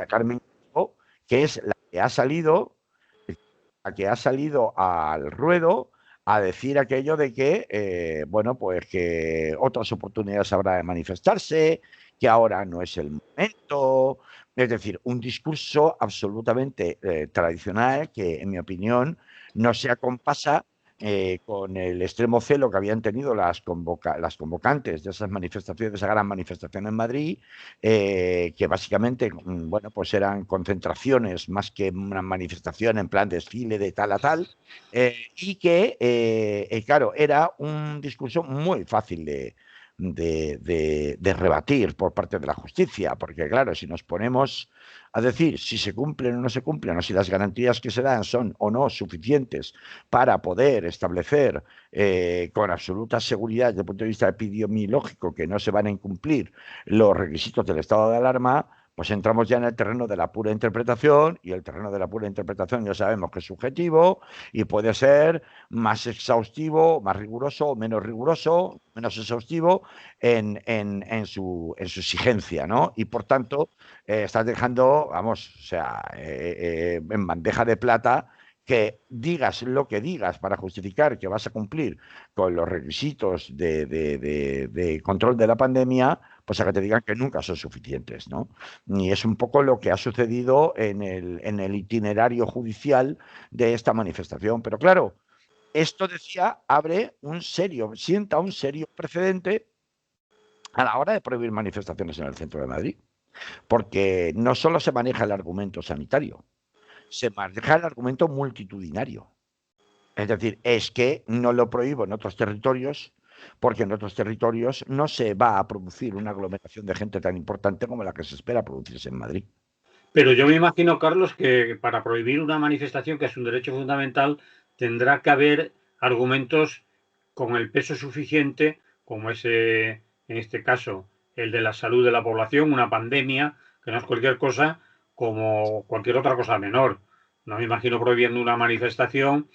Carmen Calvo, que es la que ha salido al ruedo a decir aquello de que, bueno, pues que otras oportunidades habrá de manifestarse, que ahora no es el momento. Es decir, un discurso absolutamente tradicional que, en mi opinión, no se acompasa con el extremo celo que habían tenido las convocantes de esas manifestaciones, de esa gran manifestación en Madrid, que básicamente, bueno, pues eran concentraciones más que una manifestación en plan desfile de tal a tal, y que, claro, era un discurso muy fácil de rebatir por parte de la justicia, porque claro, si nos ponemos a decir si se cumplen o no se cumplen, o si las garantías que se dan son o no suficientes para poder establecer con absoluta seguridad desde el punto de vista epidemiológico que no se van a incumplir los requisitos del estado de alarma, pues entramos ya en el terreno de la pura interpretación, y el terreno de la pura interpretación ya sabemos que es subjetivo y puede ser más exhaustivo, más riguroso o menos riguroso, menos exhaustivo en su exigencia, ¿no? Y por tanto, estás dejando, vamos, o sea, en bandeja de plata que digas lo que digas para justificar que vas a cumplir con los requisitos de control de la pandemia, pues a que te digan que nunca son suficientes, ¿no? Y es un poco lo que ha sucedido en el itinerario judicial de esta manifestación. Pero claro, esto decía, sienta un serio precedente a la hora de prohibir manifestaciones en el centro de Madrid, porque no solo se maneja el argumento sanitario, se maneja el argumento multitudinario. Es decir, es que no lo prohíbo en otros territorios, porque en otros territorios no se va a producir una aglomeración de gente tan importante como la que se espera producirse en Madrid. Pero yo me imagino, Carlos, que para prohibir una manifestación, que es un derecho fundamental, tendrá que haber argumentos con el peso suficiente, como ese, en este caso, el de la salud de la población, una pandemia, que no es cualquier cosa, como cualquier otra cosa menor. No me imagino prohibiendo una manifestación,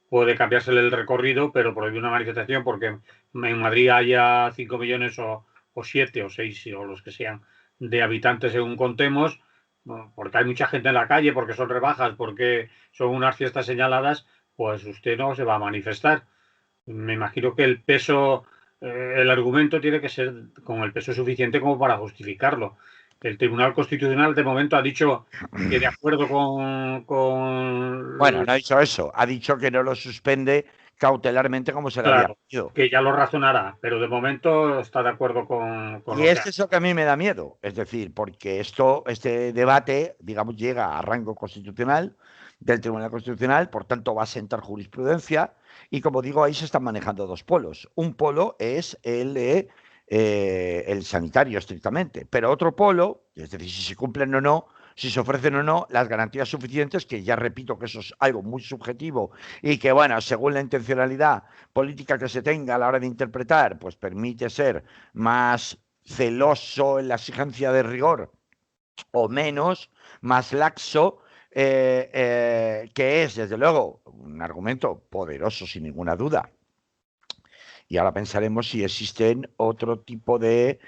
puede cambiársele el recorrido, pero prohibir una manifestación porque en Madrid haya 5 millones o 7 o 6 o los que sean de habitantes según contemos, porque hay mucha gente en la calle, porque son rebajas, porque son unas fiestas señaladas, pues usted no se va a manifestar. Me imagino que el peso, el argumento tiene que ser con el peso suficiente como para justificarlo. El Tribunal Constitucional de momento ha dicho que de acuerdo Bueno, con no ha dicho eso, ha dicho que no lo suspende cautelarmente como se le había claro, pedido. que ya lo razonará, pero de momento está de acuerdo con Y lo que es ha. eso que a mí me da miedo, es decir, porque este debate, digamos, llega a rango constitucional del Tribunal Constitucional, por tanto va a sentar jurisprudencia, y como digo, ahí se están manejando dos polos. Un polo es el sanitario estrictamente, pero otro polo, es decir, si se cumplen o no, si se ofrecen o no las garantías suficientes, que ya repito que eso es algo muy subjetivo y que, bueno, según la intencionalidad política que se tenga a la hora de interpretar, pues permite ser más celoso en la exigencia de rigor o menos, más laxo, que es, desde luego, un argumento poderoso sin ninguna duda. Y ahora pensaremos si existen otro tipo de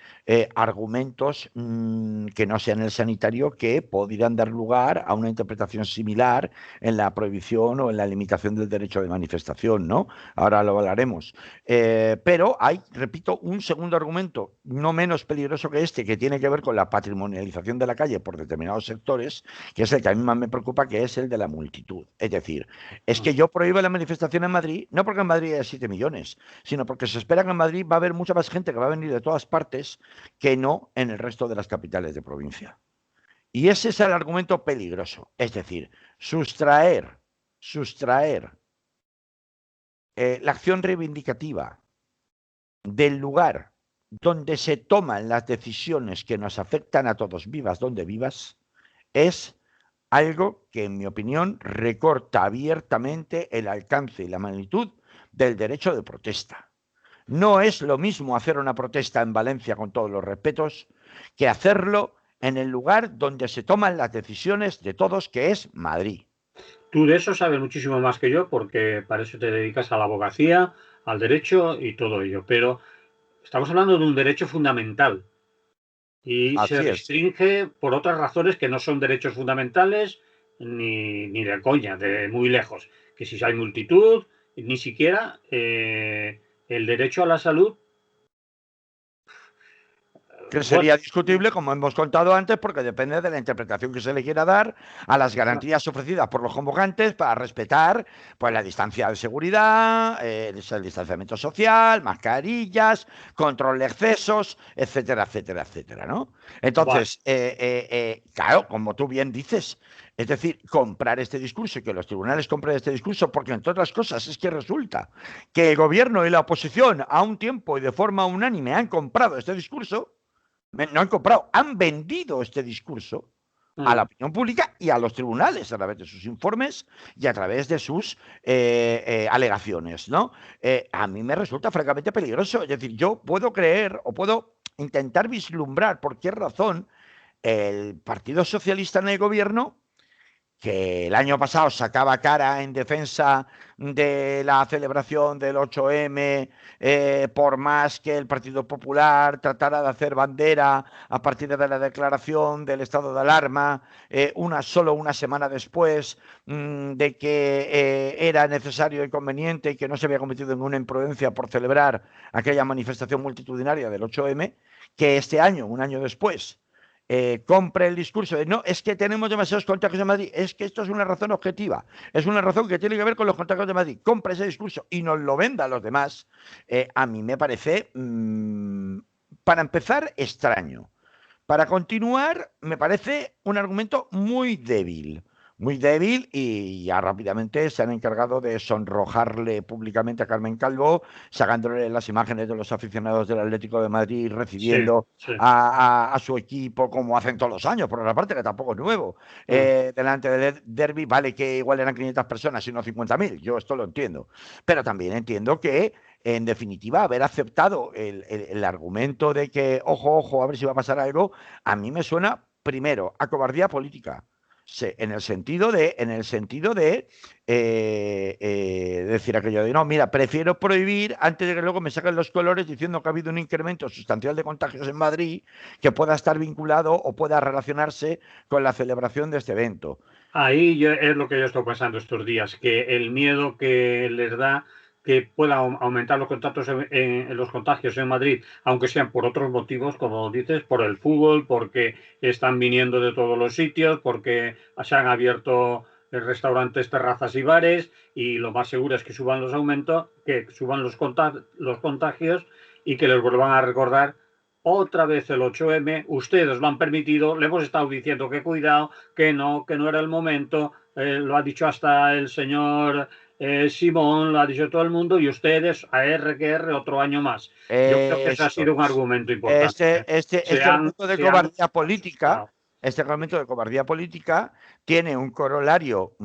argumentos que no sean el sanitario que podrían dar lugar a una interpretación similar en la prohibición o en la limitación del derecho de manifestación, ¿no? Ahora lo hablaremos. Pero hay, repito, un segundo argumento no menos peligroso que este, que tiene que ver con la patrimonialización de la calle por determinados sectores, que es el que a mí más me preocupa, que es el de la multitud. Es decir, es que yo prohíbo la manifestación en Madrid, no porque en Madrid haya 7 millones, sino porque se espera que en Madrid va a haber mucha más gente que va a venir de todas partes que no en el resto de las capitales de provincia. Y ese es el argumento peligroso, es decir, sustraer la acción reivindicativa del lugar donde se toman las decisiones que nos afectan a todos, vivas donde vivas, es algo que, en mi opinión, recorta abiertamente el alcance y la magnitud del derecho de protesta. No es lo mismo hacer una protesta en Valencia, con todos los respetos, que hacerlo en el lugar donde se toman las decisiones de todos, que es Madrid. Tú de eso sabes muchísimo más que yo porque para eso te dedicas a la abogacía, al derecho y todo ello, pero estamos hablando de un derecho fundamental. Y se Así es. restringe por otras razones que no son derechos fundamentales ni de coña, de muy lejos. Que si hay multitud, ni siquiera el derecho a la salud. Que Bueno, sería discutible, como hemos contado antes, porque depende de la interpretación que se le quiera dar a las garantías ofrecidas por los convocantes para respetar pues, la distancia de seguridad, el distanciamiento social, mascarillas, control de excesos, etcétera, etcétera, etcétera, ¿no? vale. Entonces, claro, como tú bien dices, es decir, comprar este discurso y que los tribunales compren este discurso, porque entre otras cosas es que resulta que el gobierno y la oposición a un tiempo y de forma unánime han comprado este discurso, no han comprado, han vendido este discurso a la opinión pública y a los tribunales a través de sus informes y a través de sus alegaciones, ¿no? A mí me resulta francamente peligroso. Es decir, yo puedo creer o puedo intentar vislumbrar por qué razón el Partido Socialista en el gobierno, que el año pasado sacaba cara en defensa de la celebración del 8M, por más que el Partido Popular tratara de hacer bandera a partir de la declaración del estado de alarma, solo una semana después de que era necesario y conveniente y que no se había cometido ninguna imprudencia por celebrar aquella manifestación multitudinaria del 8M, que este año, un año después, compre el discurso de no, es que tenemos demasiados contagios en Madrid, es que esto es una razón objetiva, es una razón que tiene que ver con los contagios de Madrid, compre ese discurso y nos lo venda a los demás, a mí me parece, para empezar, extraño. Para continuar, me parece un argumento muy débil y ya rápidamente se han encargado de sonrojarle públicamente a Carmen Calvo, sacándole las imágenes de los aficionados del Atlético de Madrid Sí, recibiendo sí. a su equipo como hacen todos los años, por otra parte, que tampoco es nuevo. Delante del derby vale que igual eran 500 personas y no 50.000, yo esto lo entiendo, pero también entiendo que en definitiva, haber aceptado el argumento de que, ojo, ojo, a ver si va a pasar algo, a mí me suena primero a cobardía política. En el sentido de decir aquello de no, mira, prefiero prohibir antes de que luego me saquen los colores diciendo que ha habido un incremento sustancial de contagios en Madrid que pueda estar vinculado o pueda relacionarse con la celebración de este evento. Ahí es lo que yo estoy pensando estos días, que el miedo que les da que pueda aumentar los contagios en Madrid, aunque sean por otros motivos, como dices, por el fútbol, porque están viniendo de todos los sitios, porque se han abierto restaurantes, terrazas y bares, y lo más seguro es que suban los contagios y que les vuelvan a recordar otra vez el 8M, ustedes lo han permitido, le hemos estado diciendo que cuidado, que no era el momento, lo ha dicho hasta el señor Simón, lo ha dicho todo el mundo, y ustedes a R que R otro año más. Yo creo que ese ha Eso sido un es. argumento importante. Este argumento de Se han cobardía política, claro. este argumento de cobardía política tiene un corolario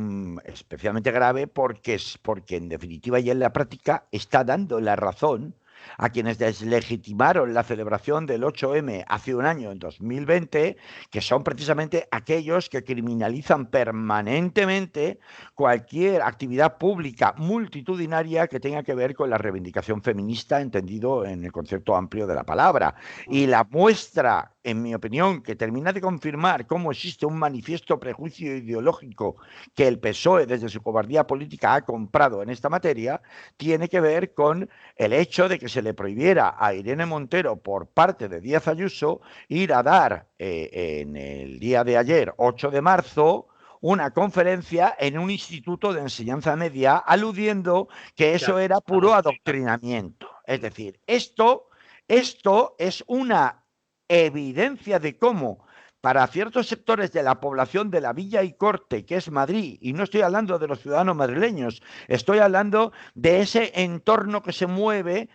especialmente grave porque en definitiva y en la práctica está dando la razón a quienes deslegitimaron la celebración del 8M hace un año, en 2020, que son precisamente aquellos que criminalizan permanentemente cualquier actividad pública multitudinaria que tenga que ver con la reivindicación feminista, entendido en el concepto amplio de la palabra. Y la muestra, en mi opinión, que termina de confirmar cómo existe un manifiesto prejuicio ideológico que el PSOE, desde su cobardía política, ha comprado en esta materia, tiene que ver con el hecho de que se le prohibiera a Irene Montero por parte de Díaz Ayuso ir a dar en el día de ayer, 8 de marzo, una conferencia en un instituto de enseñanza media aludiendo que eso era puro adoctrinamiento. Es decir, esto es una evidencia de cómo para ciertos sectores de la población de la Villa y Corte, que es Madrid, y no estoy hablando de los ciudadanos madrileños, estoy hablando de ese entorno que se mueve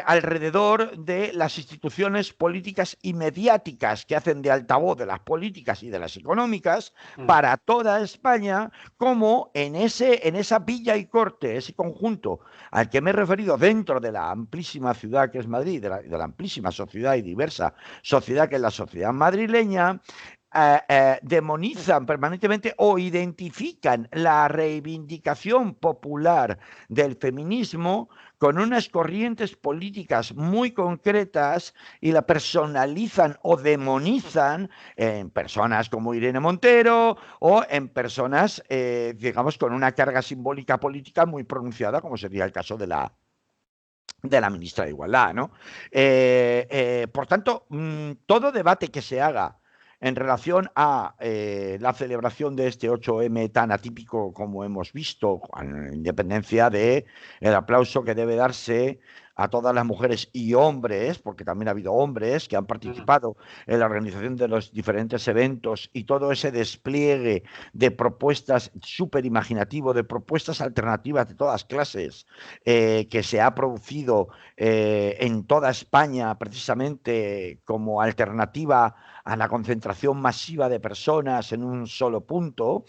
alrededor de las instituciones políticas y mediáticas que hacen de altavoz de las políticas y de las económicas para toda España, como en esa Villa y Corte, ese conjunto al que me he referido dentro de la amplísima ciudad que es Madrid, de la amplísima sociedad y diversa sociedad que es la sociedad madrileña, demonizan permanentemente o identifican la reivindicación popular del feminismo con unas corrientes políticas muy concretas y la personalizan o demonizan en personas como Irene Montero o en personas, digamos, con una carga simbólica política muy pronunciada, como sería el caso de la ministra de Igualdad, ¿no? Por tanto, todo debate que se haga en relación a la celebración de este 8M tan atípico como hemos visto, con independencia de el aplauso que debe darse a todas las mujeres y hombres, porque también ha habido hombres que han participado en la organización de los diferentes eventos y todo ese despliegue de propuestas súper imaginativo, de propuestas alternativas de todas clases, que se ha producido en toda España precisamente como alternativa a la concentración masiva de personas en un solo punto,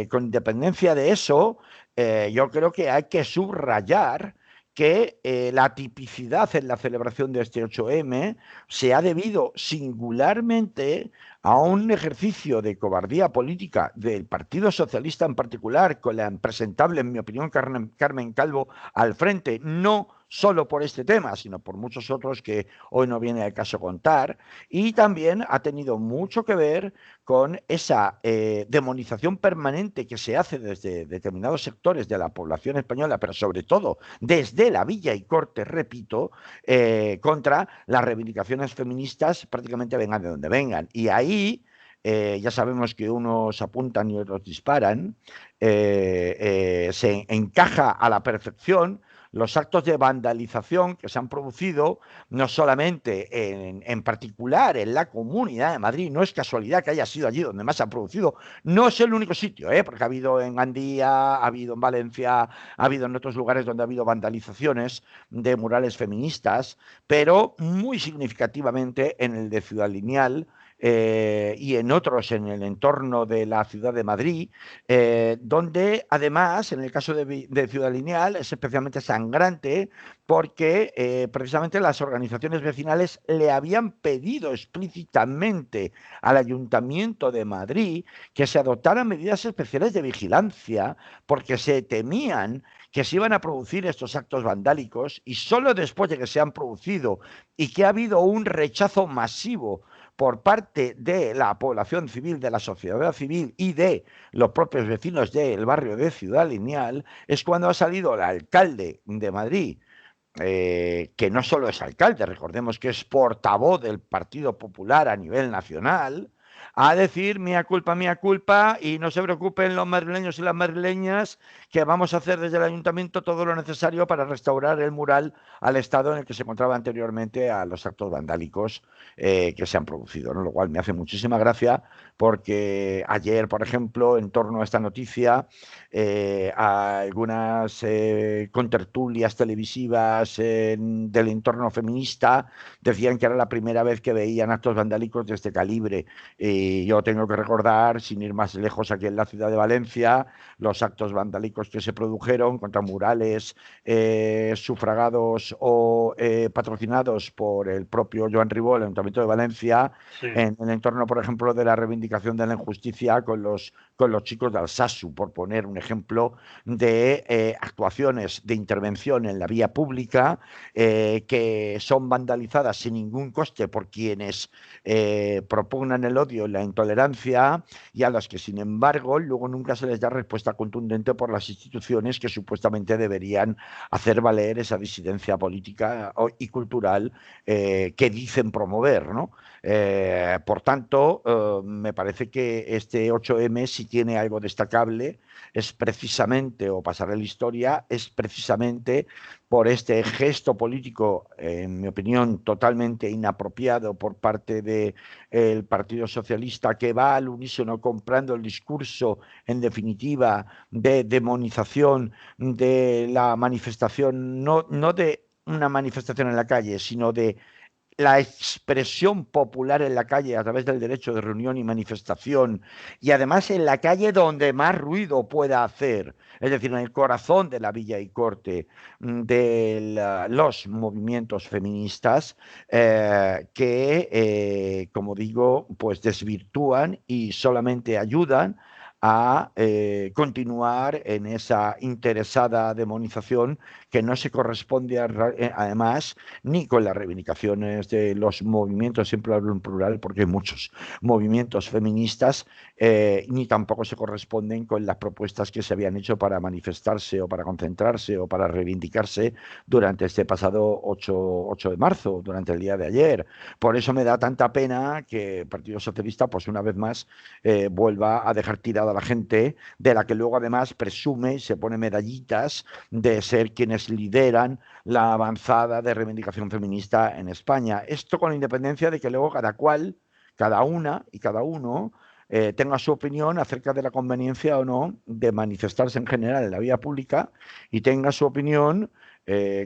con independencia de eso, yo creo que hay que subrayar que la tipicidad en la celebración de este 8M se ha debido singularmente a un ejercicio de cobardía política del Partido Socialista en particular, con la impresentable, en mi opinión, Carmen Calvo al frente, no solo por este tema, sino por muchos otros que hoy no viene al caso contar, y también ha tenido mucho que ver con esa demonización permanente que se hace desde determinados sectores de la población española, pero sobre todo desde la Villa y Corte, repito, contra las reivindicaciones feministas prácticamente vengan de donde vengan. Y ahí ya sabemos que unos apuntan y otros disparan, se encaja a la perfección los actos de vandalización que se han producido no solamente en particular en la Comunidad de Madrid, no es casualidad que haya sido allí donde más se ha producido, no es el único sitio, porque ha habido en Gandía, ha habido en Valencia, ha habido en otros lugares donde ha habido vandalizaciones de murales feministas, pero muy significativamente en el de Ciudad Lineal, y en otros en el entorno de la ciudad de Madrid, donde además, en el caso de Ciudad Lineal, es especialmente sangrante porque precisamente las organizaciones vecinales le habían pedido explícitamente al Ayuntamiento de Madrid que se adoptaran medidas especiales de vigilancia porque se temían que se iban a producir estos actos vandálicos, y solo después de que se han producido y que ha habido un rechazo masivo por parte de la población civil, de la sociedad civil y de los propios vecinos del barrio de Ciudad Lineal, es cuando ha salido el alcalde de Madrid, que no solo es alcalde, recordemos que es portavoz del Partido Popular a nivel nacional, a decir mea culpa, y no se preocupen los madrileños y las madrileñas, que vamos a hacer desde el ayuntamiento todo lo necesario para restaurar el mural al estado en el que se encontraba anteriormente a los actos vandálicos que se han producido, ¿no? Lo cual me hace muchísima gracia porque ayer, por ejemplo, en torno a esta noticia, a algunas contertulias televisivas del entorno feminista decían que era la primera vez que veían actos vandálicos de este calibre. Y yo tengo que recordar, sin ir más lejos, aquí en la ciudad de Valencia, los actos vandálicos que se produjeron contra murales sufragados o patrocinados por el propio Joan Ribó, el Ayuntamiento de Valencia, sí, en el entorno, por ejemplo, de la reivindicación de la injusticia con los chicos de Alsasu, por poner un ejemplo de actuaciones de intervención en la vía pública que son vandalizadas sin ningún coste por quienes propugnan el odio y la intolerancia, y a las que, sin embargo, luego nunca se les da respuesta contundente por las instituciones que supuestamente deberían hacer valer esa disidencia política y cultural que dicen promover, ¿no? Por tanto, me parece que este 8M, si tiene algo destacable, es precisamente, o pasará la historia, es precisamente por este gesto político, en mi opinión, totalmente inapropiado por parte del Partido Socialista, que va al unísono comprando el discurso, en definitiva, de demonización de la manifestación, no de una manifestación en la calle, sino de la expresión popular en la calle a través del derecho de reunión y manifestación, y además en la calle donde más ruido pueda hacer, es decir, en el corazón de la villa y corte de los movimientos feministas, que, como digo, pues desvirtúan y solamente ayudan a continuar en esa interesada demonización que no se corresponde además ni con las reivindicaciones de los movimientos, siempre hablo en plural porque hay muchos movimientos feministas, ni tampoco se corresponden con las propuestas que se habían hecho para manifestarse o para concentrarse o para reivindicarse durante este pasado 8 de marzo, durante el día de ayer. Por eso me da tanta pena que el Partido Socialista, pues una vez más, vuelva a dejar tirada a la gente, de la que luego además presume y se pone medallitas de ser quienes lideran la avanzada de reivindicación feminista en España. Esto con independencia de que luego cada cual, cada una y cada uno tenga su opinión acerca de la conveniencia o no de manifestarse en general en la vía pública y tenga su opinión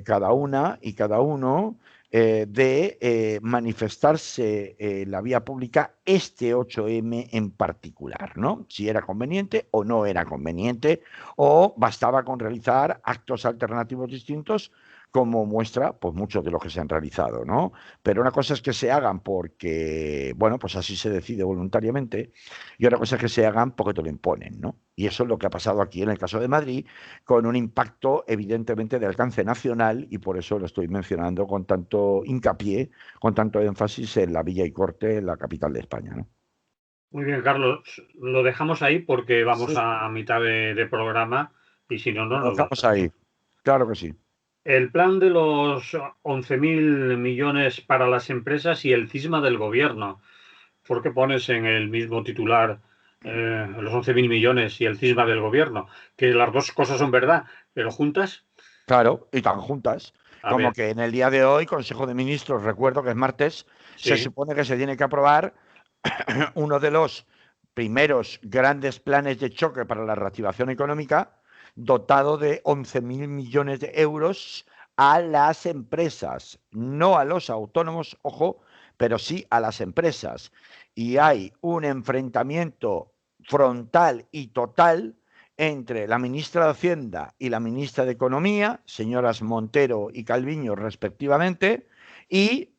cada una y cada uno de manifestarse en la vía pública este 8M en particular, ¿no? Si era conveniente o no era conveniente, o bastaba con realizar actos alternativos distintos, como muestra pues muchos de los que se han realizado, ¿no? Pero una cosa es que se hagan porque, bueno, pues así se decide voluntariamente, y otra cosa es que se hagan porque te lo imponen, ¿no? Y eso es lo que ha pasado aquí en el caso de Madrid, con un impacto evidentemente de alcance nacional, y por eso lo estoy mencionando con tanto hincapié, con tanto énfasis en la Villa y Corte, en la capital de España, ¿no? Muy bien, Carlos. Lo dejamos ahí porque vamos Sí, a mitad de programa y si no, no lo nos da dejamos tiempo. ahí. Claro que sí. El plan de los 11.000 millones para las empresas y el cisma del gobierno. ¿Por qué pones en el mismo titular los 11.000 millones y el cisma del gobierno? Que las dos cosas son verdad, pero juntas. Claro, y tan juntas. A Como ver, que en el día de hoy, Consejo de Ministros, recuerdo que es martes, se sí. supone que se tiene que aprobar uno de los primeros grandes planes de choque para la reactivación económica, dotado de 11.000 millones de euros a las empresas, no a los autónomos, ojo, pero sí a las empresas. Y hay un enfrentamiento frontal y total entre la ministra de Hacienda y la ministra de Economía, señoras Montero y Calviño respectivamente, y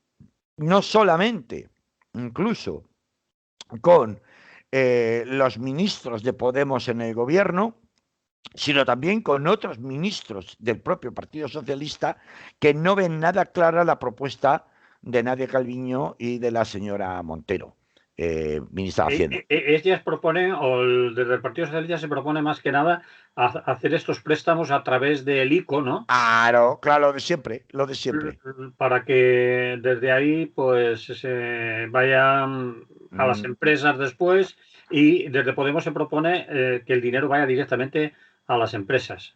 no solamente, incluso con los ministros de Podemos en el gobierno, sino también con otros ministros del propio Partido Socialista que no ven nada clara la propuesta de Nadia Calviño y de la señora Montero, ministra de Hacienda. Ellas proponen, desde el Partido Socialista se propone más que nada hacer estos préstamos a través del ICO, ¿no? Claro, claro, lo de siempre, lo de siempre. Para que desde ahí pues se vayan a las Mm, empresas después y desde Podemos se propone que el dinero vaya directamente a las claro, empresas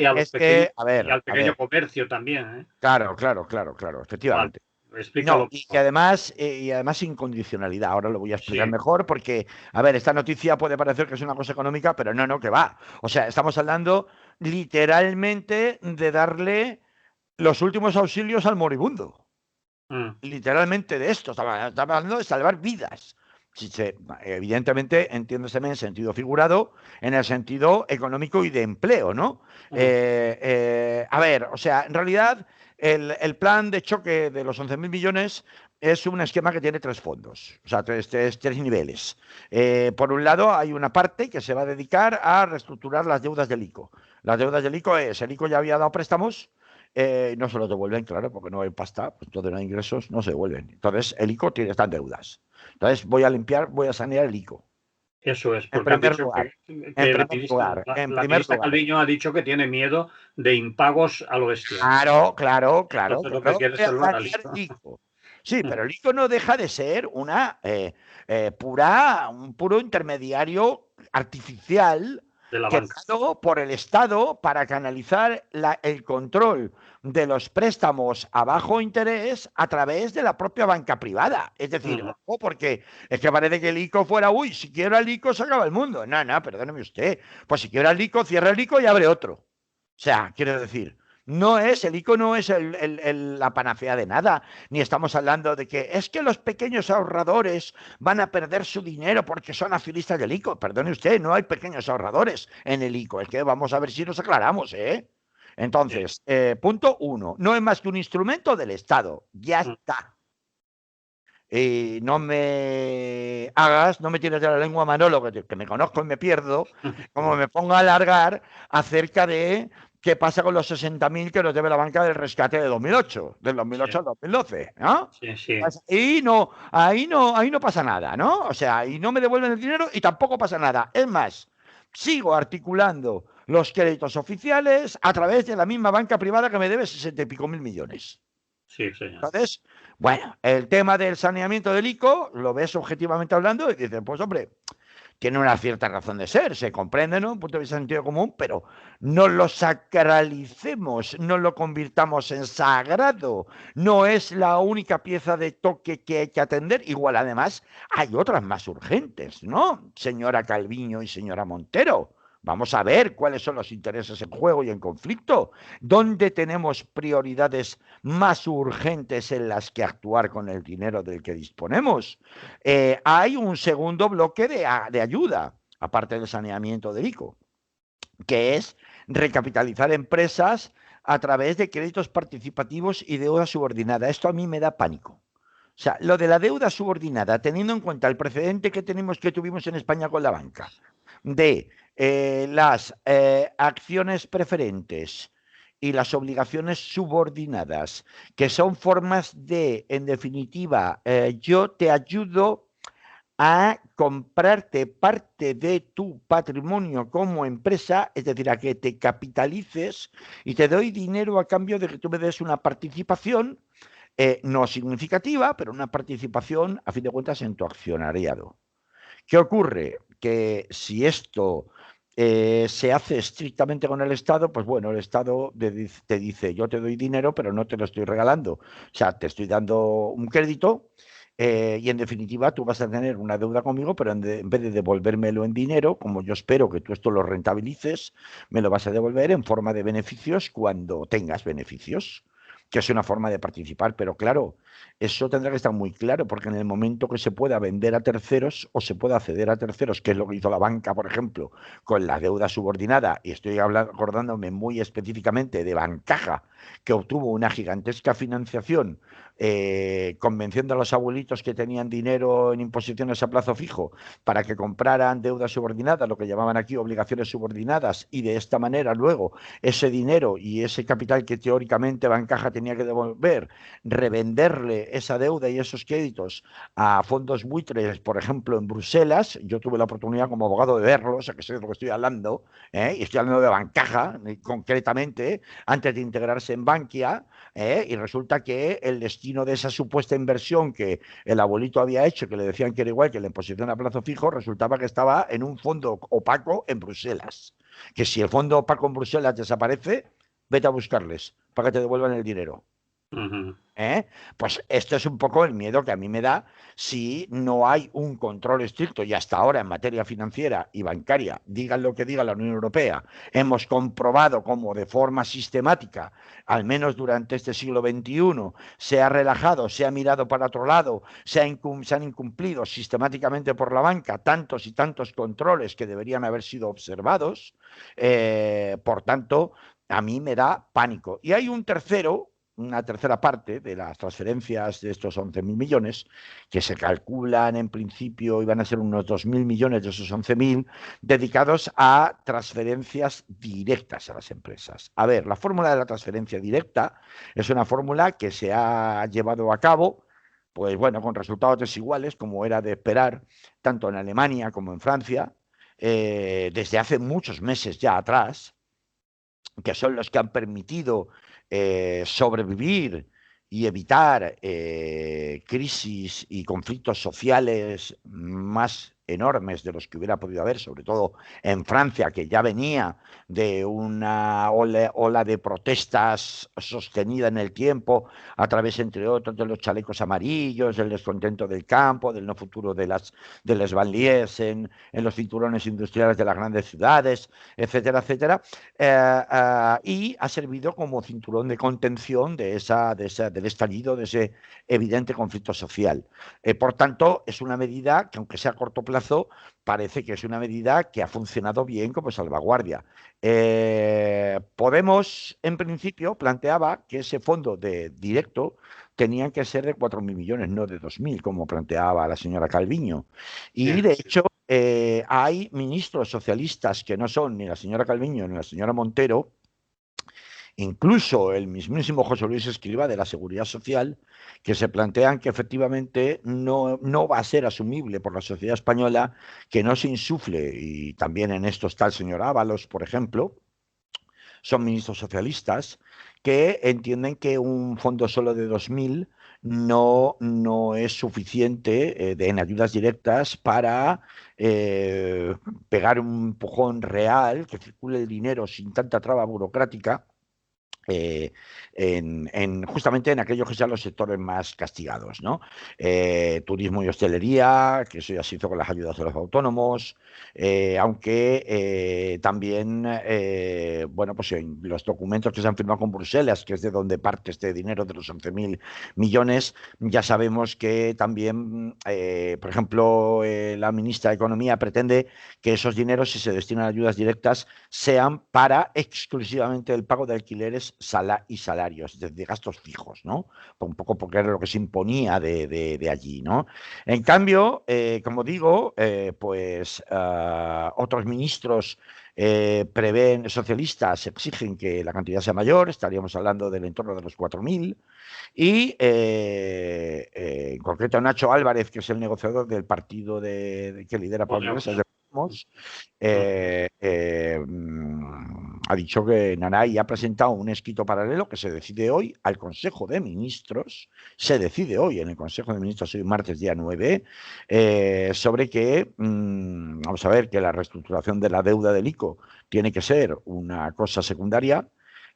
y a los es pequeños que, y al a pequeño ver, comercio también, ¿eh? claro, claro, claro, claro, Vale, efectivamente. No, explícalo y mejor. además sin condicionalidad. Ahora lo voy a explicar Sí, mejor porque, a ver, esta noticia puede parecer que es una cosa económica, pero no, no, que va. O sea, estamos hablando literalmente de darle los últimos auxilios al moribundo. mm, Literalmente de esto. Estamos hablando de salvar vidas. Si se, evidentemente, entiéndeseme en sentido figurado, en el sentido económico y de empleo, ¿no? mm, A ver, o sea, en realidad el plan de choque de los 11.000 millones es un esquema que tiene tres fondos, o sea, tres niveles. Por un lado, hay una parte que se va a dedicar a reestructurar las deudas del ICO. Las deudas del ICO es, el ICO ya había dado préstamos, no se los devuelven, claro, porque no hay pasta, pues entonces no hay ingresos, no se devuelven. Entonces, el ICO tiene, está en deudas. Entonces, voy a limpiar, voy a sanear el ICO. eso es, En porque han primer dicho lugar, en que primer lugar, en la primer ministra lugar. Calviño ha dicho que tiene miedo de impagos a lo bestia. Claro, claro, claro, Entonces lo que claro. quiere es Voy a salvar al sanear ICO. el ICO. Sí, pero el ICO no deja de ser un puro intermediario artificial De la banca. creado por el Estado para canalizar el control de los préstamos a bajo interés a través de la propia banca privada. Es decir, Ujú. ojo, porque es que parece que el ICO fuera, uy, si quiebra el ICO se acaba el mundo. No, no, perdóneme usted. Pues si quiebra el ICO, cierra el ICO y abre otro. O sea, quiero decir. No es, el ICO no es la panacea de nada, ni estamos hablando de que es que los pequeños ahorradores van a perder su dinero porque son accionistas del ICO. Perdone usted, no hay pequeños ahorradores en el ICO. Es que vamos a ver si nos aclaramos, ¿eh? Sí. Entonces, punto uno, no es más que un instrumento del Estado. Ya Mm. está. Y no me hagas, no me tires de la lengua, Manolo, que me conozco y me pierdo, como me ponga a alargar acerca de qué pasa con los 60.000 que nos debe la banca del rescate de 2008, del 2008 Sí, al 2012, ¿no? sí, sí. Pues ahí no pasa nada, ¿no? O sea, ahí no me devuelven el dinero y tampoco pasa nada. Es más, sigo articulando los créditos oficiales a través de la misma banca privada que me debe 60 y pico mil millones. Sí, señor. Entonces, bueno, el tema del saneamiento del ICO lo ves objetivamente hablando y dices, pues hombre, tiene una cierta razón de ser, se comprende, ¿no? Un punto de vista de sentido común, pero no lo sacralicemos, no lo convirtamos en sagrado. No es la única pieza de toque que hay que atender. Igual, además, hay otras más urgentes, ¿no? Señora Calviño y señora Montero. Vamos a ver cuáles son los intereses en juego y en conflicto. ¿Dónde tenemos prioridades más urgentes en las que actuar con el dinero del que disponemos? Hay un segundo bloque de ayuda, aparte del saneamiento del ICO, que es recapitalizar empresas a través de créditos participativos y deuda subordinada. Esto a mí me da pánico. O sea, lo de la deuda subordinada, teniendo en cuenta el precedente que tuvimos en España con la banca, de las acciones preferentes y las obligaciones subordinadas, que son formas de, en definitiva, yo te ayudo a comprarte parte de tu patrimonio como empresa, es decir, a que te capitalices y te doy dinero a cambio de que tú me des una participación, no significativa, pero una participación, a fin de cuentas, en tu accionariado. ¿Qué ocurre? Que si esto se hace estrictamente con el Estado, pues bueno, el Estado te dice, yo te doy dinero, pero no te lo estoy regalando. O sea, te estoy dando un crédito y en definitiva tú vas a tener una deuda conmigo, pero en vez de devolvérmelo en dinero, como yo espero que tú esto lo rentabilices, me lo vas a devolver en forma de beneficios cuando tengas beneficios, que es una forma de participar, pero claro, eso tendrá que estar muy claro, porque en el momento que se pueda vender a terceros o se pueda ceder a terceros, que es lo que hizo la banca, por ejemplo, con la deuda subordinada, y estoy acordándome muy específicamente de Bancaja, que obtuvo una gigantesca financiación convenciendo a los abuelitos que tenían dinero en imposiciones a plazo fijo para que compraran deuda subordinada, lo que llamaban aquí obligaciones subordinadas, y de esta manera luego ese dinero y ese capital que teóricamente Bancaja tenía que devolver, revenderle esa deuda y esos créditos a fondos buitres, por ejemplo, en Bruselas. Yo tuve la oportunidad como abogado de verlo, o sea que sé de lo que estoy hablando, y estoy hablando de Bancaja, concretamente, antes de integrarse en Bankia, y resulta que el destino de esa supuesta inversión que el abuelito había hecho, que le decían que era igual que la imposición a plazo fijo, resultaba que estaba en un fondo opaco en Bruselas. Que si el fondo opaco en Bruselas desaparece, vete a buscarles para que te devuelvan el dinero. Ujú. ¿Eh? Pues esto es un poco el miedo que a mí me da si no hay un control estricto y hasta ahora en materia financiera y bancaria, digan lo que diga la Unión Europea, hemos comprobado cómo de forma sistemática, al menos durante este siglo XXI, se ha relajado, se ha mirado para otro lado, se han incumplido sistemáticamente por la banca tantos y tantos controles que deberían haber sido observados. Por tanto, a mí me da pánico. Y hay una tercera parte de las transferencias de estos 11.000 millones, que se calculan en principio iban a ser unos 2.000 millones de esos 11.000, dedicados a transferencias directas a las empresas. A ver, la fórmula de la transferencia directa es una fórmula que se ha llevado a cabo, pues bueno, con resultados desiguales, como era de esperar, tanto en Alemania como en Francia, desde hace muchos meses ya atrás, que son los que han permitido sobrevivir y evitar crisis y conflictos sociales más enormes de los que hubiera podido haber, sobre todo en Francia, que ya venía de una ola de protestas sostenida en el tiempo, a través, entre otros, de los chalecos amarillos, del descontento del campo, del no futuro de les banlieues en los cinturones industriales de las grandes ciudades, etcétera, etcétera, y ha servido como cinturón de contención del estallido de ese evidente conflicto social. Por tanto, es una medida que, aunque sea a corto plazo, parece que es una medida que ha funcionado bien como salvaguardia. Podemos, en principio, planteaba que ese fondo directo tenían que ser de 4.000 millones, no de 2.000, como planteaba la señora Calviño. Y, de hecho, hay ministros socialistas que no son ni la señora Calviño ni la señora Montero, incluso el mismísimo José Luis Escrivá de la Seguridad Social, que se plantean que efectivamente no va a ser asumible por la sociedad española que no se insufle, y también en esto está el señor Ábalos, por ejemplo, son ministros socialistas, que entienden que un fondo solo de 2.000 no es suficiente en ayudas directas para pegar un empujón real, que circule el dinero sin tanta traba burocrática, justamente en aquellos que sean los sectores más castigados, ¿no? Turismo y hostelería, que eso ya se hizo con las ayudas de los autónomos, aunque también, bueno, pues en los documentos que se han firmado con Bruselas, que es de donde parte este dinero de los 11.000 millones, ya sabemos que también, por ejemplo, la ministra de Economía pretende que esos dineros, si se destinan a ayudas directas, sean para exclusivamente el pago de alquileres y salarios, de gastos fijos, ¿no? Un poco porque era lo que se imponía de allí, ¿no? En cambio, como digo, otros ministros socialistas exigen que la cantidad sea mayor, estaríamos hablando del entorno de los 4.000, y en concreto Nacho Álvarez, que es el negociador del partido que lidera Pablo Iglesias, de Podemos, ha dicho que Nanay ha presentado un escrito paralelo que se decide hoy al Consejo de Ministros, se decide hoy en el Consejo de Ministros, hoy martes día 9, sobre que, vamos a ver, que la reestructuración de la deuda del ICO tiene que ser una cosa secundaria,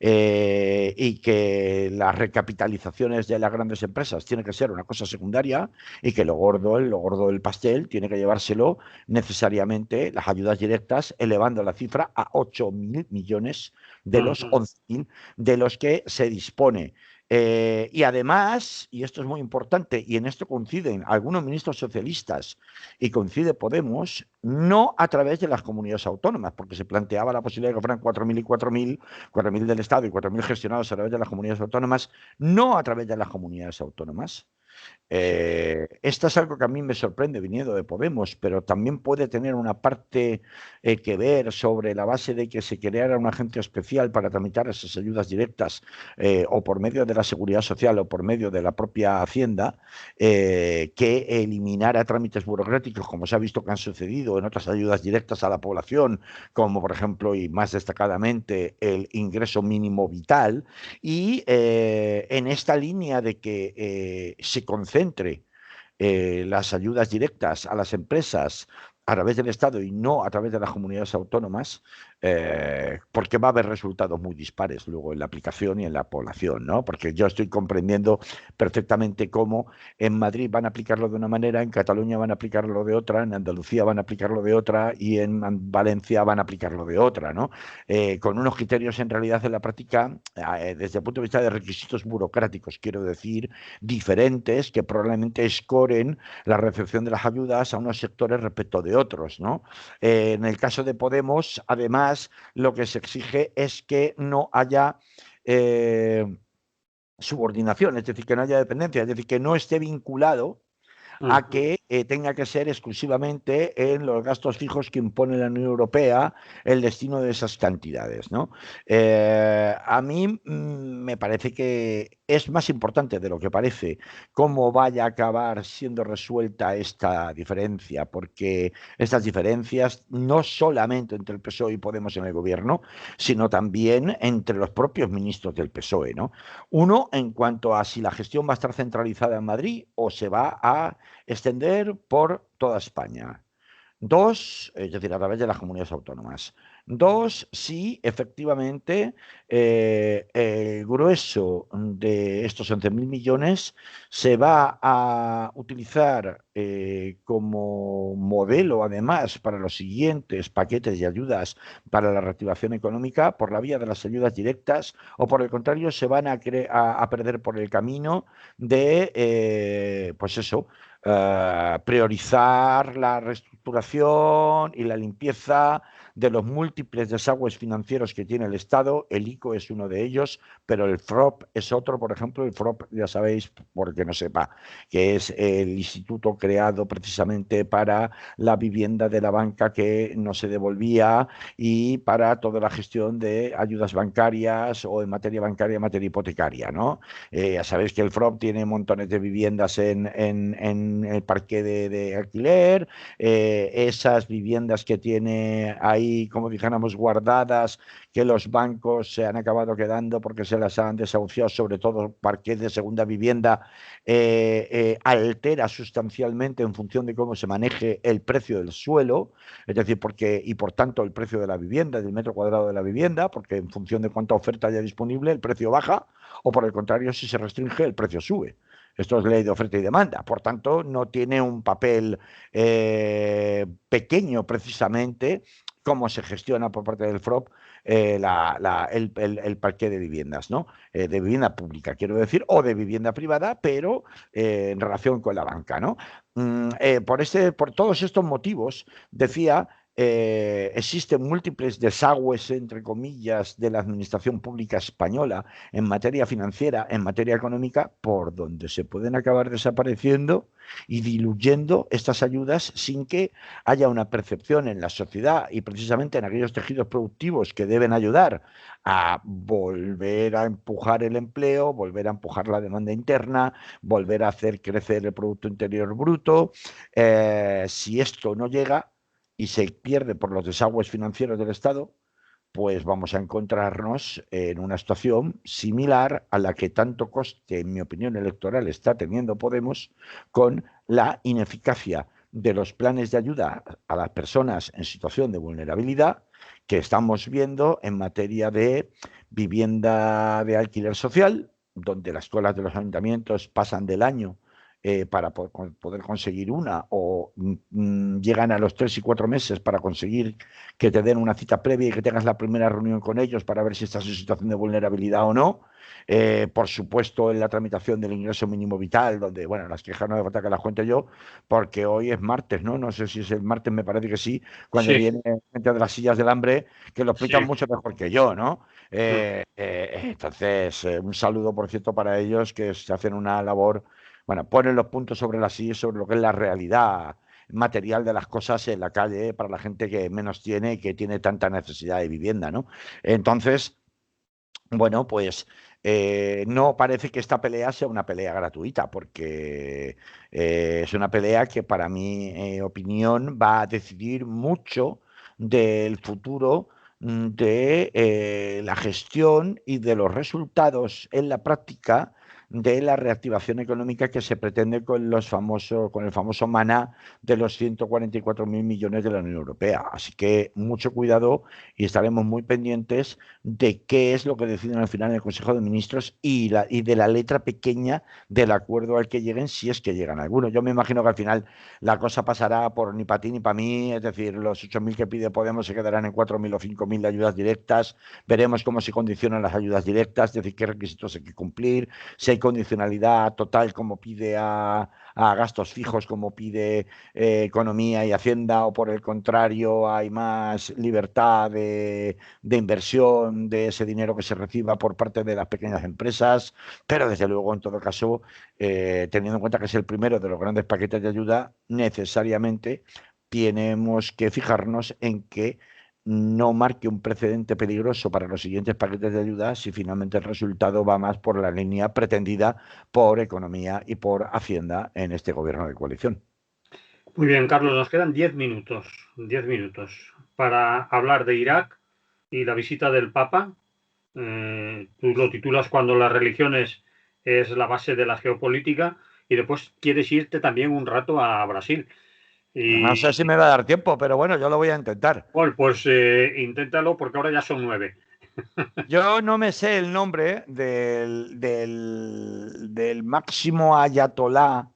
y que las recapitalizaciones de las grandes empresas tienen que ser una cosa secundaria, y que lo gordo del pastel tiene que llevárselo necesariamente las ayudas directas, elevando la cifra a 8.000 millones de los 11.000 de los que se dispone. Y además, y esto es muy importante, y en esto coinciden algunos ministros socialistas y coincide Podemos, no a través de las comunidades autónomas, porque se planteaba la posibilidad de que fueran 4.000 y 4.000, 4.000 del Estado y 4.000 gestionados a través de las comunidades autónomas, no a través de las comunidades autónomas. Esto es algo que a mí me sorprende viniendo de Podemos, pero también puede tener una parte que ver sobre la base de que se creara una agencia especial para tramitar esas ayudas directas, o por medio de la Seguridad Social o por medio de la propia Hacienda, que eliminara trámites burocráticos, como se ha visto que han sucedido en otras ayudas directas a la población, como por ejemplo y más destacadamente el ingreso mínimo vital, y en esta línea de que se concentre las ayudas directas a las empresas a través del Estado y no a través de las comunidades autónomas, porque va a haber resultados muy dispares luego en la aplicación y en la población, ¿no? Porque yo estoy comprendiendo perfectamente cómo en Madrid van a aplicarlo de una manera, en Cataluña van a aplicarlo de otra, en Andalucía van a aplicarlo de otra y en Valencia van a aplicarlo de otra, ¿no? Con unos criterios en realidad en la práctica, desde el punto de vista de requisitos burocráticos, quiero decir, diferentes, que probablemente escoren la recepción de las ayudas a unos sectores respecto de otros, ¿no? En el caso de Podemos, además, lo que se exige es que no haya subordinación, es decir, que no haya dependencia, es decir, que no esté vinculado a que tenga que ser exclusivamente en los gastos fijos que impone la Unión Europea el destino de esas cantidades, ¿no? A mí me parece que es más importante de lo que parece cómo vaya a acabar siendo resuelta esta diferencia, porque estas diferencias no solamente entre el PSOE y Podemos en el gobierno, sino también entre los propios ministros del PSOE, ¿no? Uno, en cuanto a si la gestión va a estar centralizada en Madrid o se va a extender por toda España. Dos, es decir, a través de las comunidades autónomas. Dos, sí, efectivamente, el grueso de estos 11.000 millones se va a utilizar como modelo, además, para los siguientes paquetes de ayudas para la reactivación económica por la vía de las ayudas directas, o por el contrario, se van a perder por el camino de, pues eso, priorizar la reestructuración y la limpieza de los múltiples desagües financieros que tiene el Estado. El ICO es uno de ellos, pero el FROP es otro. Por ejemplo, el FROP, ya sabéis, porque no sepa, que es el instituto creado precisamente para la vivienda de la banca que no se devolvía y para toda la gestión de ayudas bancarias o en materia bancaria, en materia hipotecaria, ¿no? Ya sabéis que el FROP tiene montones de viviendas en el parque de alquiler, esas viviendas que tiene ahí, como dijéramos, guardadas, que los bancos se han acabado quedando porque se las han desahuciado, sobre todo parques de segunda vivienda, altera sustancialmente en función de cómo se maneje el precio del suelo, es decir, porque, y por tanto el precio de la vivienda, del metro cuadrado de la vivienda, porque en función de cuánta oferta haya disponible, el precio baja, o por el contrario, si se restringe, el precio sube. Esto es ley de oferta y demanda. Por tanto, no tiene un papel pequeño precisamente cómo se gestiona por parte del FROP el parque de viviendas, ¿no? De vivienda pública, quiero decir, o de vivienda privada, pero en relación con la banca, ¿no? Por todos estos motivos, decía, existen múltiples desagües, entre comillas, de la administración pública española en materia financiera, en materia económica, por donde se pueden acabar desapareciendo y diluyendo estas ayudas sin que haya una percepción en la sociedad y precisamente en aquellos tejidos productivos que deben ayudar a volver a empujar el empleo, volver a empujar la demanda interna, volver a hacer crecer el Producto Interior Bruto. Si esto no llega y se pierde por los desagües financieros del Estado, pues vamos a encontrarnos en una situación similar a la que tanto coste, en mi opinión electoral, está teniendo Podemos con la ineficacia de los planes de ayuda a las personas en situación de vulnerabilidad que estamos viendo en materia de vivienda de alquiler social, donde las escuelas de los ayuntamientos pasan del año para poder conseguir una o llegan a los 3 y 4 meses para conseguir que te den una cita previa y que tengas la primera reunión con ellos para ver si estás en situación de vulnerabilidad o no. Por supuesto, en la tramitación del ingreso mínimo vital, donde, bueno, las quejas no hace falta que las cuente yo, porque hoy es martes, ¿no? No sé si es el martes, me parece que sí, cuando Sí, viene gente de las sillas del hambre, que lo explican sí. mucho mejor que yo, ¿no? Entonces, un saludo, por cierto, para ellos que se hacen una labor, bueno, ponen los puntos sobre las sillas sobre lo que es la realidad material de las cosas en la calle para la gente que menos tiene y que tiene tanta necesidad de vivienda, ¿no? Entonces, bueno, pues no parece que esta pelea sea una pelea gratuita, porque es una pelea que para mi opinión va a decidir mucho del futuro de la gestión y de los resultados en la práctica de la reactivación económica que se pretende con el famoso maná de los 144.000 millones de la Unión Europea. Así que mucho cuidado y estaremos muy pendientes de qué es lo que deciden al final en el Consejo de Ministros y de la letra pequeña del acuerdo al que lleguen, si es que llegan algunos. Yo me imagino que al final la cosa pasará por ni para ti ni para mí, es decir, los 8.000 que pide Podemos se quedarán en 4.000 o 5.000 de ayudas directas, veremos cómo se condicionan las ayudas directas, es decir, qué requisitos hay que cumplir, si hay condicionalidad total como pide a gastos fijos como pide Economía y Hacienda, o por el contrario hay más libertad de inversión de ese dinero que se reciba por parte de las pequeñas empresas, pero desde luego, en todo caso, teniendo en cuenta que es el primero de los grandes paquetes de ayuda, necesariamente tenemos que fijarnos en que no marque un precedente peligroso para los siguientes paquetes de ayuda si finalmente el resultado va más por la línea pretendida por Economía y por Hacienda en este gobierno de coalición. Muy bien, Carlos, nos quedan 10 minutos para hablar de Irak y la visita del Papa. Tú lo titulas Cuando las religiones es la base de la geopolítica y después quieres irte también un rato a Brasil. No sé si me va a dar tiempo, pero bueno, yo lo voy a intentar. Bueno, pues inténtalo porque ahora ya son 9. Yo no me sé el nombre del máximo ayatolá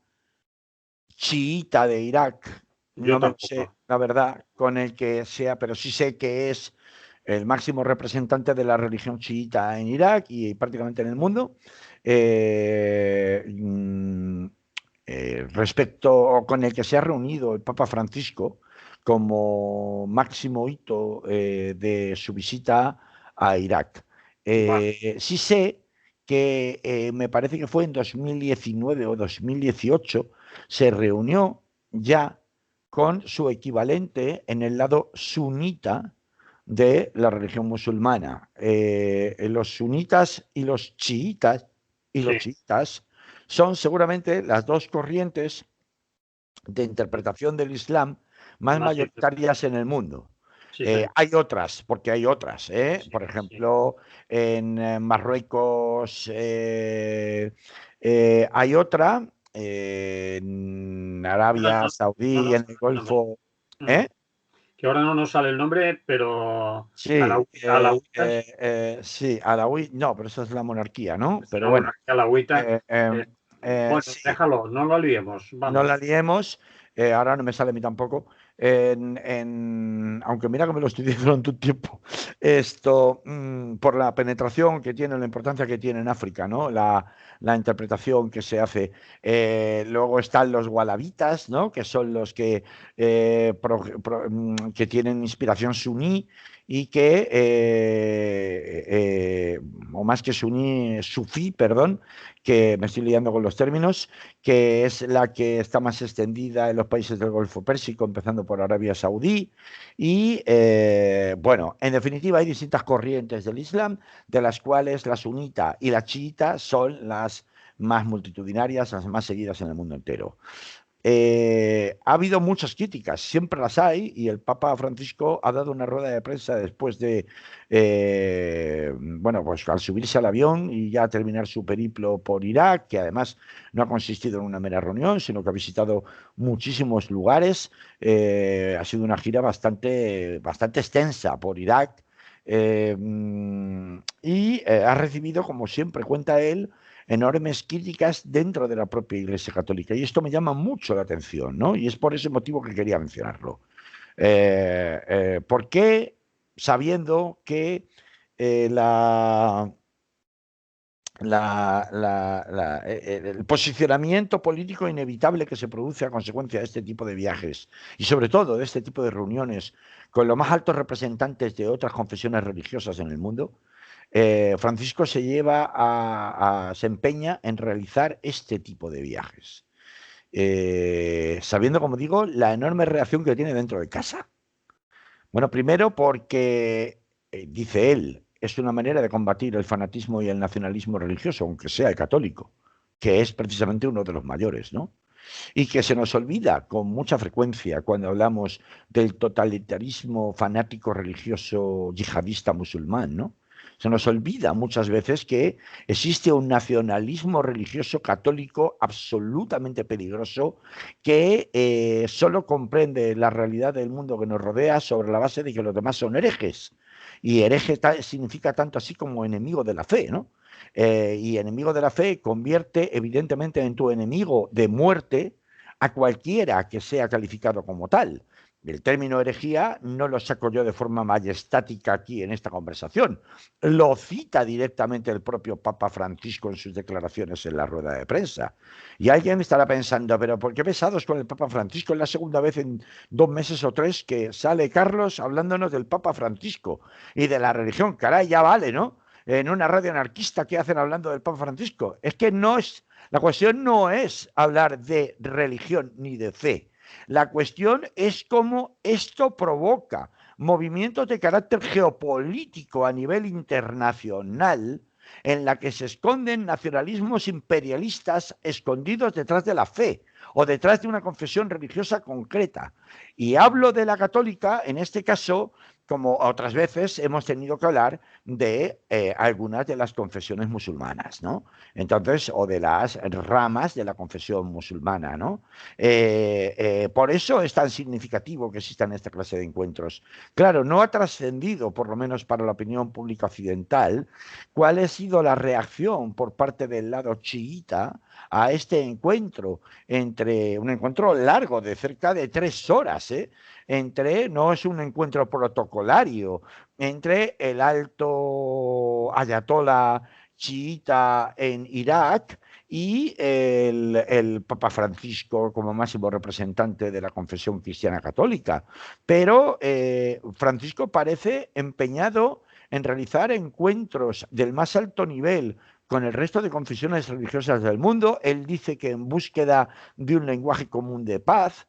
chiita de Irak. Yo No me lo sé, tampoco. la verdad, con el que sea, pero sí sé que es el máximo representante de la religión chiita en Irak y prácticamente en el mundo. Eh, mm, Respecto con el que se ha reunido el Papa Francisco como máximo hito de su visita a Irak. Vale. Sí sé que me parece que fue en 2019 o 2018, se reunió ya con su equivalente en el lado sunita de la religión musulmana. Los sunitas y los Sí, chiitas son seguramente las dos corrientes de interpretación del Islam más más mayoritarias en el mundo. sí, señor. Hay otras, porque hay otras. Sí, Por sí. ejemplo, en Marruecos hay otra, en Ahora Arabia no, no Saudí, nos en el sale el nombre. Golfo. Mm. ¿eh? Que ahora no nos sale el nombre, pero Sí, alauitas, sí, Alawí, no, pero eso es la monarquía, ¿no? es Pero una bueno, monarquía alauita. eh, eh, eh, bueno, sí, déjalo, no lo liemos, no la vamos. liemos, ahora no me sale a mí tampoco, aunque mira que me lo estudié durante un tiempo, por la penetración que tiene, la importancia que tiene en África, ¿no? La interpretación que se hace. Luego están los walabitas, ¿no? Que son los que tienen inspiración suní y o más que suní, sufí, perdón, que me estoy liando con los términos, que es la que está más extendida en los países del Golfo Pérsico, empezando por Arabia Saudí. Y bueno, en definitiva hay distintas corrientes del Islam, de las cuales la sunita y la chiita son las más multitudinarias, las más seguidas en el mundo entero. Ha habido muchas críticas, siempre las hay, y el Papa Francisco ha dado una rueda de prensa después de, bueno, pues al subirse al avión y ya terminar su periplo por Irak, que además no ha consistido en una mera reunión, sino que ha visitado muchísimos lugares. Ha sido una gira bastante extensa por Irak. Ha recibido, como siempre cuenta él, enormes críticas dentro de la propia Iglesia Católica. Y esto me llama mucho la atención, ¿no? Y es por ese motivo que quería mencionarlo. ¿Por qué, sabiendo que la, el posicionamiento político inevitable que se produce a consecuencia de este tipo de viajes y sobre todo de este tipo de reuniones con los más altos representantes de otras confesiones religiosas en el mundo, Francisco se empeña en realizar este tipo de viajes, sabiendo, como digo, la enorme reacción que tiene dentro de casa. Bueno, primero porque, dice él, es una manera de combatir el fanatismo y el nacionalismo religioso, aunque sea el católico, que es precisamente uno de los mayores, ¿no? Y que se nos olvida con mucha frecuencia cuando hablamos del totalitarismo fanático religioso yihadista musulmán, ¿no? Se nos olvida muchas veces que existe un nacionalismo religioso católico absolutamente peligroso que solo comprende la realidad del mundo que nos rodea sobre la base de que los demás son herejes. Y hereje significa tanto así como enemigo de la fe, ¿no? Y enemigo de la fe convierte evidentemente en tu enemigo de muerte a cualquiera que sea calificado como tal. El término herejía no lo saco yo de forma majestática aquí en esta conversación. Lo cita directamente el propio Papa Francisco en sus declaraciones en la rueda de prensa. Y alguien estará pensando, pero ¿por qué pesados con el Papa Francisco? Es la segunda vez en 2 meses o 3 que sale Carlos hablándonos del Papa Francisco y de la religión. Caray, ya vale, ¿no? En una radio anarquista, ¿qué hacen hablando del Papa Francisco? Es que la cuestión no es hablar de religión ni de fe. La cuestión es cómo esto provoca movimientos de carácter geopolítico a nivel internacional en la que se esconden nacionalismos imperialistas escondidos detrás de la fe o detrás de una confesión religiosa concreta. Y hablo de la católica, en este caso, como otras veces hemos tenido que hablar de algunas de las confesiones musulmanas, ¿no? Entonces, o de las ramas de la confesión musulmana, ¿no? Por eso es tan significativo que existan esta clase de encuentros. Claro, no ha trascendido, por lo menos para la opinión pública occidental, cuál ha sido la reacción por parte del lado chiita a este encuentro, entre un encuentro largo de cerca de 3 horas, no es un encuentro protocolario, entre el alto ayatolá chiita en Irak y el Papa Francisco como máximo representante de la confesión cristiana católica. Pero Francisco parece empeñado en realizar encuentros del más alto nivel con el resto de confesiones religiosas del mundo. Él dice que en búsqueda de un lenguaje común de paz,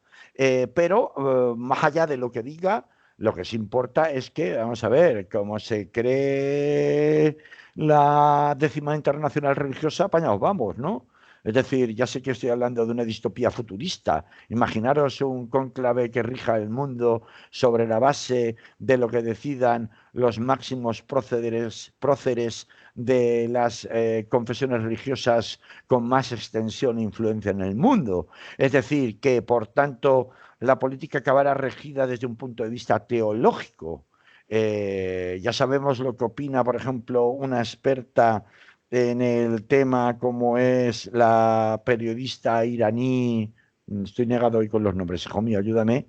pero más allá de lo que diga, lo que sí importa es que, vamos a ver, como se cree la 10ª internacional religiosa, apañados vamos, ¿no? Es decir, ya sé que estoy hablando de una distopía futurista. Imaginaros un cónclave que rija el mundo sobre la base de lo que decidan los máximos próceres de las confesiones religiosas con más extensión e influencia en el mundo. Es decir, que por tanto la política acabará regida desde un punto de vista teológico. Ya sabemos lo que opina, por ejemplo, una experta en el tema como es la periodista iraní. Estoy negado hoy con los nombres, hijo mío, ayúdame.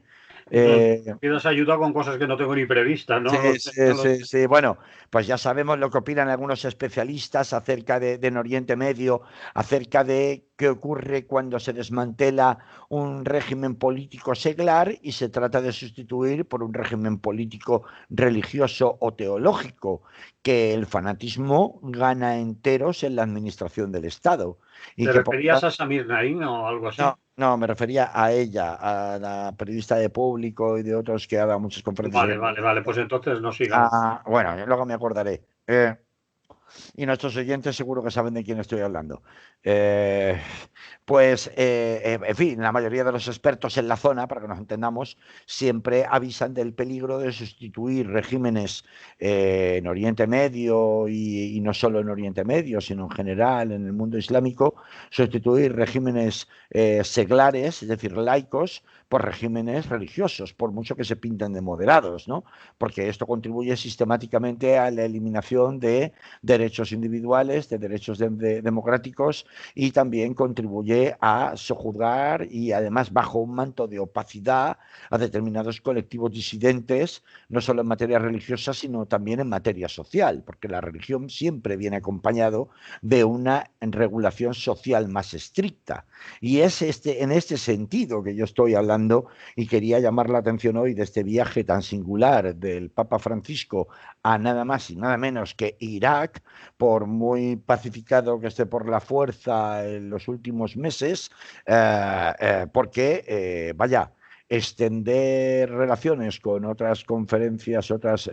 Nos Eh, pidas ayuda con cosas que no tengo ni previstas, ¿no? Sí, sí, sí, sí. Bueno, pues ya sabemos lo que opinan algunos especialistas acerca de en Oriente Medio, acerca de qué ocurre cuando se desmantela un régimen político seglar y se trata de sustituir por un régimen político religioso o teológico, que el fanatismo gana enteros en la administración del Estado y ¿Te que por referías a Samir Naín o algo así? no, no, me refería a ella, a la periodista de Público y de otros que ha dado muchas conferencias Vale, en vale, vale, pues entonces no sigamos. Ah, bueno, luego me acordaré. Y nuestros oyentes seguro que saben de quién estoy hablando. Eh, en fin, la mayoría de los expertos en la zona, para que nos entendamos, siempre avisan del peligro de sustituir regímenes en Oriente Medio y no solo en Oriente Medio, sino en general en el mundo islámico, sustituir regímenes seglares, es decir, laicos, por regímenes religiosos, por mucho que se pinten de moderados, ¿no? Porque esto contribuye sistemáticamente a la eliminación de derechos individuales, de derechos democráticos y también contribuye a sojuzgar y además bajo un manto de opacidad a determinados colectivos disidentes, no solo en materia religiosa, sino también en materia social, porque la religión siempre viene acompañado de una regulación social más estricta. Y es en este sentido que yo estoy hablando y quería llamar la atención hoy de este viaje tan singular del Papa Francisco a nada más y nada menos que Irak, por muy pacificado que esté por la fuerza en los últimos meses, porque, vaya, extender relaciones con otras conferencias, otras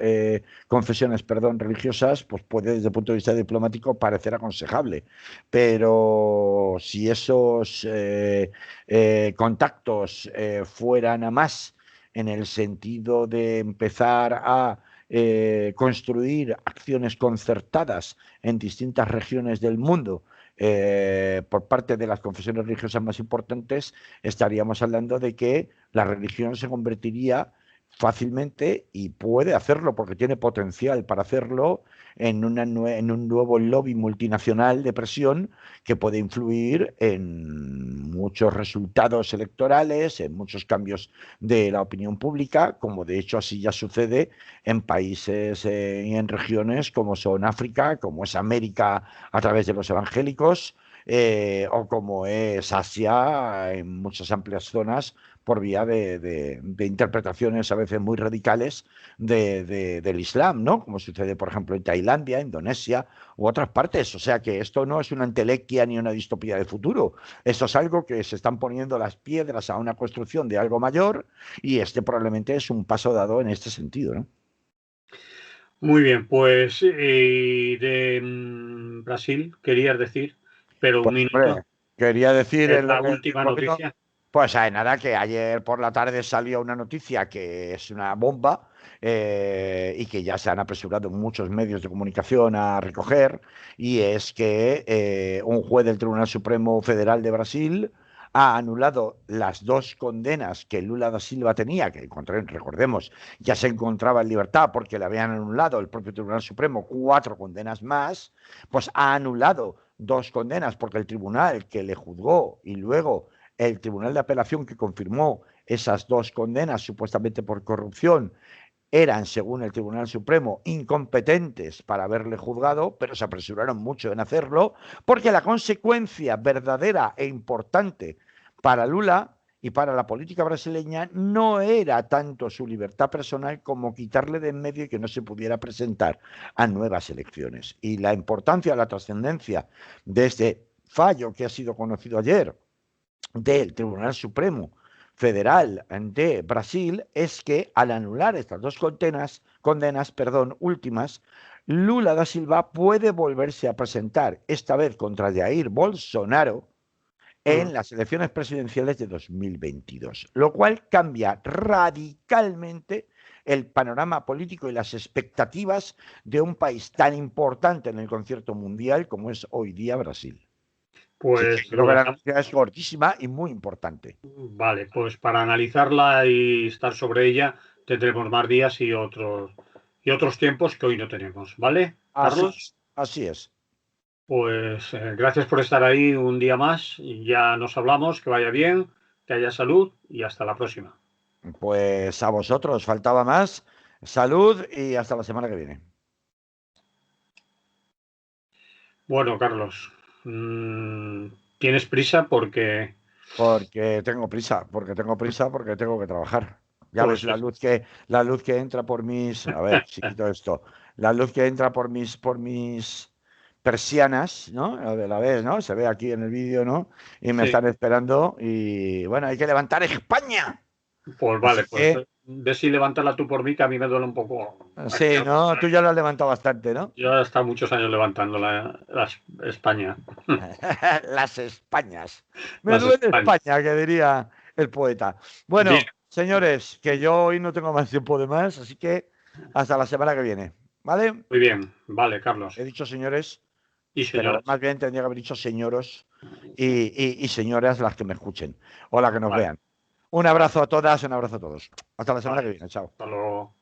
confesiones, perdón, religiosas, pues puede desde el punto de vista diplomático parecer aconsejable. Pero si esos contactos fueran a más en el sentido de empezar a construir acciones concertadas en distintas regiones del mundo por parte de las confesiones religiosas más importantes, estaríamos hablando de que la religión se convertiría fácilmente, y puede hacerlo porque tiene potencial para hacerlo, en un nuevo lobby multinacional de presión que puede influir en muchos resultados electorales, en muchos cambios de la opinión pública, como de hecho así ya sucede en países y en regiones como son África, como es América a través de los evangélicos, o como es Asia en muchas amplias zonas por vía de interpretaciones a veces muy radicales del Islam, ¿no? Como sucede, por ejemplo, en Tailandia, Indonesia u otras partes. O sea que esto no es una entelequia ni una distopía del futuro. Esto es algo que se están poniendo las piedras a una construcción de algo mayor, y este probablemente es un paso dado en este sentido, ¿no? Muy bien, pues de Brasil querías decir, pero un Pues hombre, minuto, quería decir es la última el gobierno, noticia. Pues nada, que ayer por la tarde salió una noticia que es una bomba y que ya se han apresurado muchos medios de comunicación a recoger, y es que un juez del Tribunal Supremo Federal de Brasil ha anulado las dos condenas que Lula da Silva tenía, que recordemos, ya se encontraba en libertad porque le habían anulado el propio Tribunal Supremo cuatro condenas más. Pues ha anulado dos condenas porque el tribunal que le juzgó y luego el Tribunal de Apelación que confirmó esas dos condenas supuestamente por corrupción eran, según el Tribunal Supremo, incompetentes para haberle juzgado, pero se apresuraron mucho en hacerlo, porque la consecuencia verdadera e importante para Lula y para la política brasileña no era tanto su libertad personal como quitarle de en medio y que no se pudiera presentar a nuevas elecciones. Y la importancia, la trascendencia de este fallo que ha sido conocido ayer del Tribunal Supremo Federal de Brasil es que al anular estas dos condenas últimas, Lula da Silva puede volverse a presentar, esta vez contra Jair Bolsonaro, en las elecciones presidenciales de 2022, lo cual cambia radicalmente el panorama político y las expectativas de un país tan importante en el concierto mundial como es hoy día Brasil. Pues Creo lo que la dejamos. noticia es gordísima y muy importante. Vale, pues para analizarla y estar sobre ella tendremos más días y otros tiempos que hoy no tenemos, ¿vale, Carlos? Así es. Pues gracias por estar ahí un día más. Ya nos hablamos, que vaya bien, que haya salud y hasta la próxima. Pues a vosotros faltaba más. Salud y hasta la semana que viene. Bueno, Carlos, ¿tienes prisa? Porque Porque tengo prisa, porque tengo que trabajar. Ya ves pues la luz que entra por mis, a ver, si quito esto, la luz que entra por mis persianas, ¿no? La ves, ¿no? Se ve aquí en el vídeo, ¿no? Y me sí, están esperando y bueno, hay que levantar España. pues Así vale, pues que ve si levántala tú por mí, que a mí me duele un poco. Aquí sí, ¿no? Tú ya lo has levantado bastante, ¿no? yo he estado muchos años levantando la España. Las Españas. Me Las duele Españas. España, que diría el poeta. Bien, Bueno, señores, que yo hoy no tengo más tiempo de más, así que hasta la semana que viene. ¿Vale? muy bien, vale, Carlos. He dicho señores, Y pero señoras, más bien tendría que haber dicho señoros y señoras las que me escuchen o las que nos vale, vean. Un abrazo a todas, un abrazo a todos. Hasta la semana vale. que viene. Chao. Hasta luego.